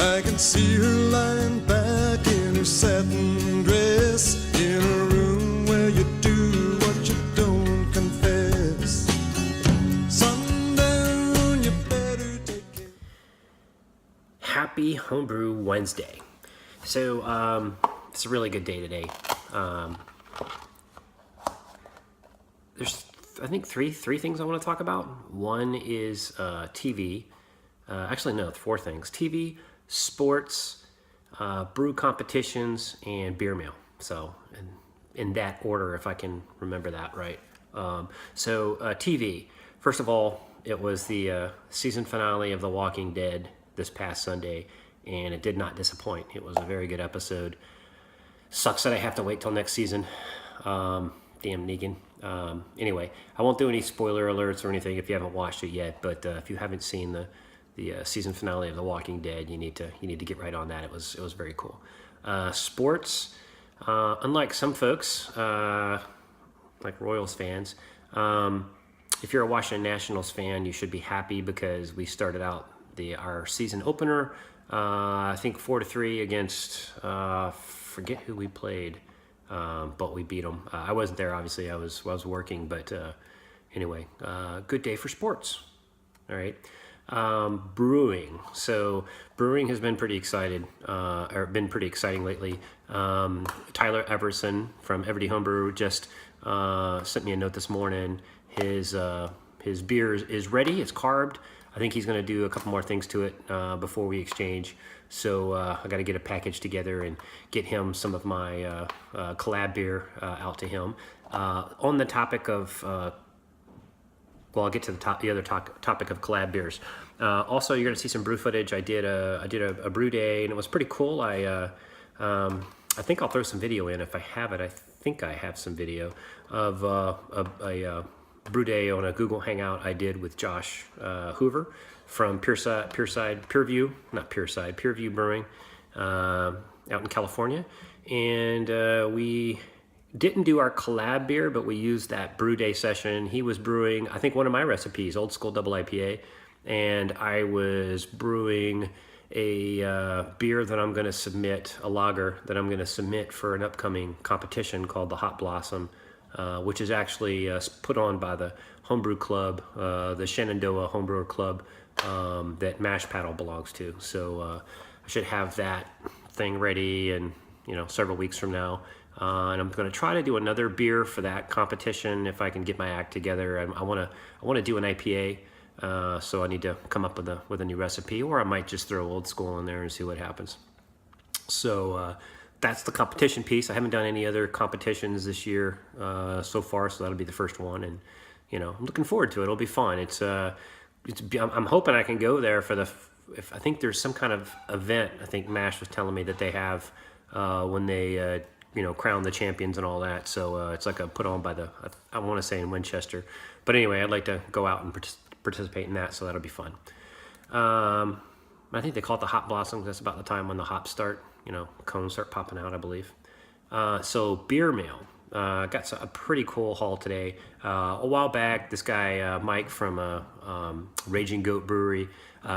I can see her lying back in her satin dress, in a room where you do what you don't confess. Sundown, you better take care. Happy Homebrew Wednesday. So it's a really good day today. There's, I think, three things I want to talk about. One is TV. Actually, no, 4 things: TV, sports, brew competitions, and beer mail. So, in that order, if I can remember that right. TV. First of all, it was the season finale of The Walking Dead this past Sunday, and it did not disappoint. It was a very good episode. Sucks that I have to wait till next season. Damn Negan. Anyway, I won't do any spoiler alerts or anything if you haven't watched it yet. But if you haven't seen the season finale of The Walking Dead, you need to get right on that. It was very cool. Sports. Unlike some folks, like Royals fans, if you're a Washington Nationals fan, you should be happy because we started out our season opener. I think 4-3 against forget who we played. But we beat them. I wasn't there, obviously. I was working, but anyway, good day for sports. All right, brewing. So brewing has been pretty exciting lately. Tyler Everson from Everyday Homebrew just sent me a note this morning. His beer is ready. It's carved. I think he's going to do a couple more things to it before we exchange. So I got to get a package together and get him some of my collab beer out to him. On the topic of, I'll get to the other topic of collab beers. Also, you're going to see some brew footage. I did a brew day, and it was pretty cool. I think I'll throw some video in if I have it. I think I have some video of a brew day on a Google Hangout I did with Josh Hoover from Pureview Brewing out in California. And we didn't do our collab beer, but we used that brew day session. He was brewing, I think, one of my recipes, Old School Double IPA, and I was brewing a beer that I'm going to submit, a lager that I'm going to submit for an upcoming competition called the Hot Blossom, which is actually put on by the Homebrew Club, the Shenandoah Homebrewer Club that Mash Paddle belongs to. So I should have that thing ready in several weeks from now. And I'm going to try to do another beer for that competition if I can get my act together. I want to do an IPA, so I need to come up with a new recipe, or I might just throw Old School in there and see what happens. So that's the competition piece. I haven't done any other competitions this year so far, so that'll be the first one, and I'm looking forward to it. It'll be fun. I'm hoping I can go there for if I think there's some kind of event. I think Mash was telling me that they have when they crown the champions and all that. So it's like a put on by I want to say in Winchester, but anyway, I'd like to go out and participate in that. So that'll be fun. I think they call it the Hot Blossom. That's about the time when the hops start. Cones start popping out, I believe. So beer mail. Got a pretty cool haul today. A while back, this guy, Mike from Raging Goat Brewery,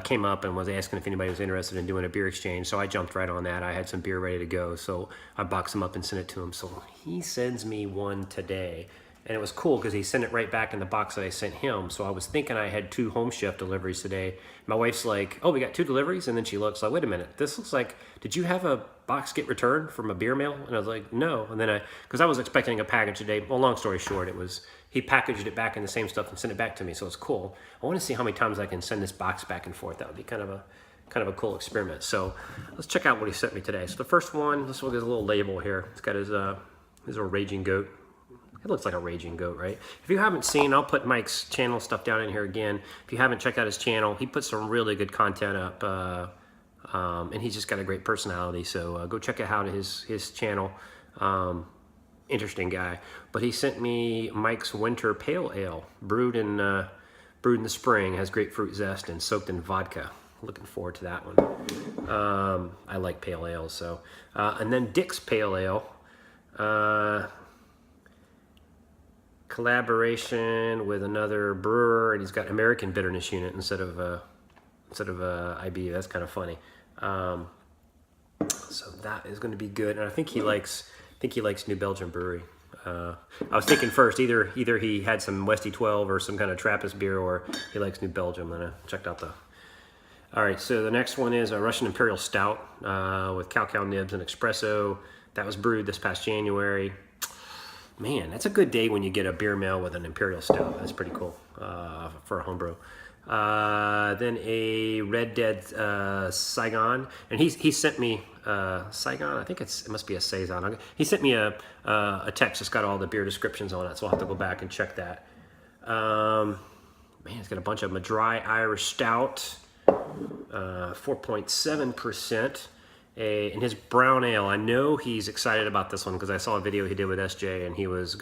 came up and was asking if anybody was interested in doing a beer exchange. So I jumped right on that. I had some beer ready to go. So I boxed him up and sent it to him. So he sends me one today. And it was cool because he sent it right back in the box that I sent him. So I was thinking I had 2 home chef deliveries today. My wife's like, oh, we got 2 deliveries? And then she looks like, wait a minute, this looks like, did you have a box get returned from a beer mail? And I was like, no. And then because I was expecting a package today. Well, long story short, he packaged it back in the same stuff and sent it back to me. So it's cool. I want to see how many times I can send this box back and forth. That would be kind of a cool experiment. So let's check out what he sent me today. So the first one, let's look at his little label here. It's got his little Raging Goat. It looks like a Raging Goat, right? If you haven't seen, I'll put Mike's channel stuff down in here again. If you haven't checked out his channel, he puts some really good content up, and he's just got a great personality. So go check out his channel. Interesting guy. But he sent me Mike's Winter Pale Ale, brewed in the spring, has grapefruit zest and soaked in vodka. Looking forward to that one. I like pale ales, so and then Dick's Pale Ale. Collaboration with another brewer, and he's got American bitterness unit instead of IBU. That's kind of funny. So that is going to be good, and I think he likes New Belgium Brewery. I was thinking first either he had some Westy 12 or some kind of Trappist beer, or he likes New Belgium. And I checked out the. All right, so the next one is a Russian Imperial Stout with cow nibs and espresso. That was brewed this past January. Man, that's a good day when you get a beer mail with an Imperial Stout. That's pretty cool for a homebrew. Then a Red Dead Saigon, and he sent me Saigon. I think it must be a saison. He sent me a text that's got all the beer descriptions on it, so I'll have to go back and check that. Man, it's got a bunch of them. A dry Irish Stout, 4.7%. And his brown ale, I know he's excited about this one because I saw a video he did with SJ, and he was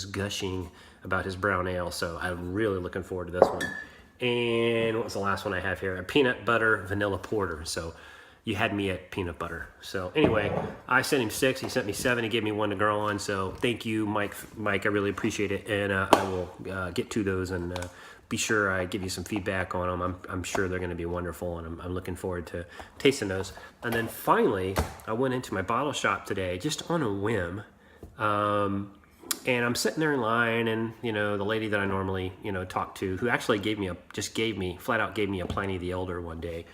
gushing about his brown ale, so I'm really looking forward to this one. And what was the last one I have here? A peanut butter vanilla porter. So you had me at peanut butter. So anyway, I sent him 6. He sent me 7. He gave me 1 to grow on. So thank you, Mike. I really appreciate it. And I will get to those and be sure I give you some feedback on them. I'm sure they're going to be wonderful, and I'm looking forward to tasting those. And then finally, I went into my bottle shop today just on a whim. And I'm sitting there in line, and the lady that I normally talk to, who actually flat out gave me a Pliny the Elder one day.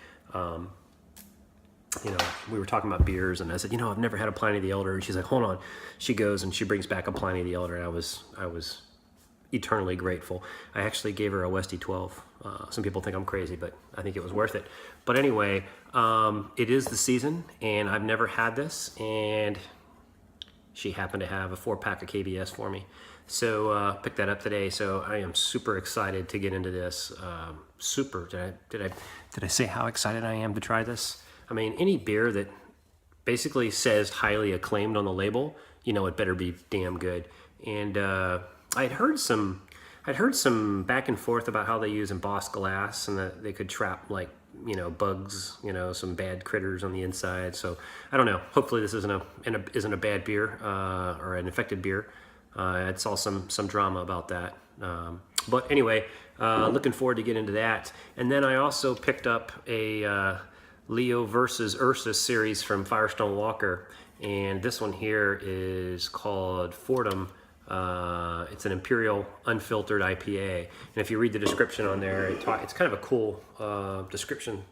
We were talking about beers, and I said, I've never had a Pliny the Elder. And she's like, hold on. She goes and she brings back a Pliny the Elder, and I was eternally grateful. I actually gave her a Westy 12. Some people think I'm crazy, but I think it was worth it. But anyway, it is the season, and I've never had this, and she happened to have a 4-pack of KBS for me. So picked that up today. So I am super excited to get into this. Did I say how excited I am to try this? I mean, any beer that basically says highly acclaimed on the label, it better be damn good. And I'd heard some back and forth about how they use embossed glass and that they could trap bugs, some bad critters on the inside. So I don't know. Hopefully this isn't a bad beer or an infected beer. I saw some drama about that. But anyway, looking forward to get into that. And then I also picked up a Leo versus Ursus series from Firestone Walker, and this one here is called Fordham. It's an Imperial Unfiltered IPA, and if you read the description on there, it's kind of a cool description.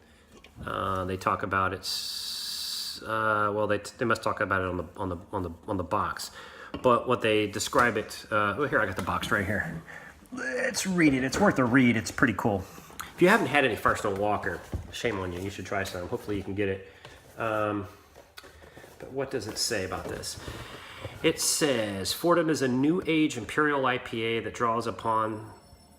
They talk about it's they must talk about it on the box, but what they describe it. Here I got the box right here. Let's read it. It's worth a read. It's pretty cool. If you haven't had any Firestone Walker, shame on you. You should try some. Hopefully you can get it. But what does it say about this? It says, Fordham is a new age Imperial IPA that draws upon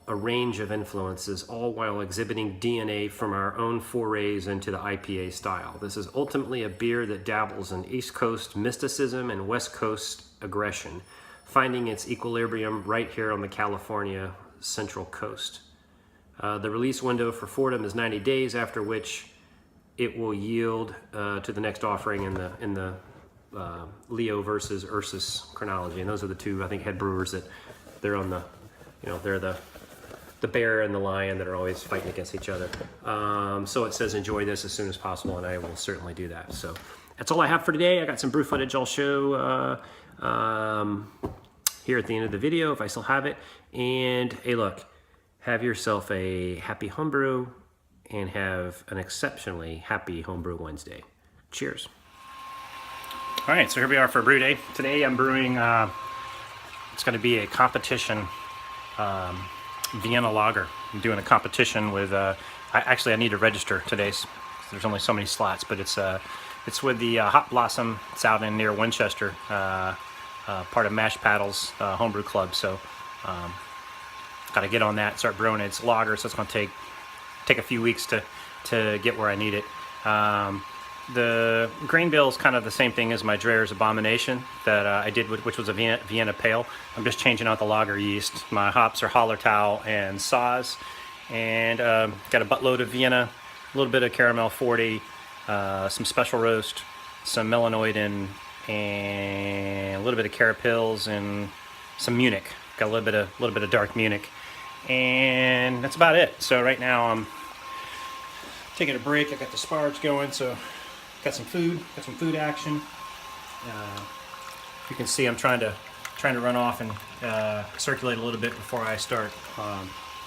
a range of influences, all while exhibiting DNA from our own forays into the IPA style. This is ultimately a beer that dabbles in East Coast mysticism and West Coast aggression, finding its equilibrium right here on the California Central Coast. The release window for Fordham is 90 days, after which it will yield to the next offering in the Leo versus Ursus chronology, and those are the two, I think, head brewers that they're on the, they're the bear and the lion that are always fighting against each other. So it says enjoy this as soon as possible, and I will certainly do that. So that's all I have for today. I got some brew footage I'll show here at the end of the video if I still have it. And hey, look, have yourself a happy homebrew and have an exceptionally happy Homebrew Wednesday. Cheers. All right, so here we are for brew day. Today I'm brewing, it's going to be a competition Vienna lager. I'm doing a competition with, I need to register today, so there's only so many slots, but it's with the Hot Blossom. It's out in near Winchester, part of Mash Paddles Homebrew Club, so got to get on that, start brewing it. It's lager, so it's going to take a few weeks to get where I need it. The grain bill is kind of the same thing as my Dreher's Abomination that I did, which was a Vienna Pale. I'm just changing out the lager yeast. My hops are Hallertau and Saaz, and got a buttload of Vienna, a little bit of Caramel 40, some Special Roast, some Melanoid, and a little bit of Carapils, and some Munich. Got a little bit of dark Munich, and that's about it. So right now I'm taking a break. I got the sparge going, so got some food action. You can see I'm trying to run off and circulate a little bit before I start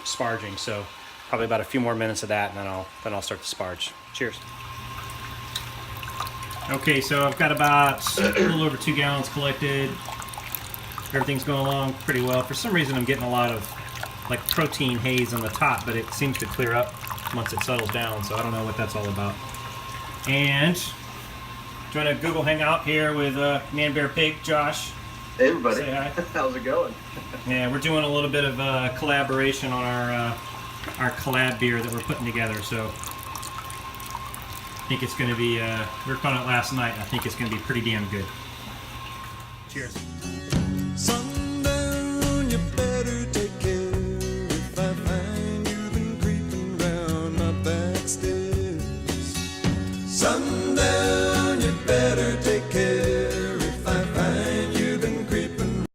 sparging. So probably about a few more minutes of that, and then I'll start the sparge. Cheers. Okay, so I've got about a little over 2 gallons collected. Everything's going along pretty well. For some reason, I'm getting a lot of like protein haze on the top, but it seems to clear up once it settles down. So I don't know what that's all about. And join a Google Hangout here with Man Bear Pig, Josh. Hey everybody. Say hi. How's it going? Yeah, we're doing a little bit of collaboration on our collab beer that we're putting together. So I think it's going to be. We were calling it last night. I think it's going to be pretty damn good. Cheers. Sundown, you better take care if I find you've been creeping round my back stairs. Sundown.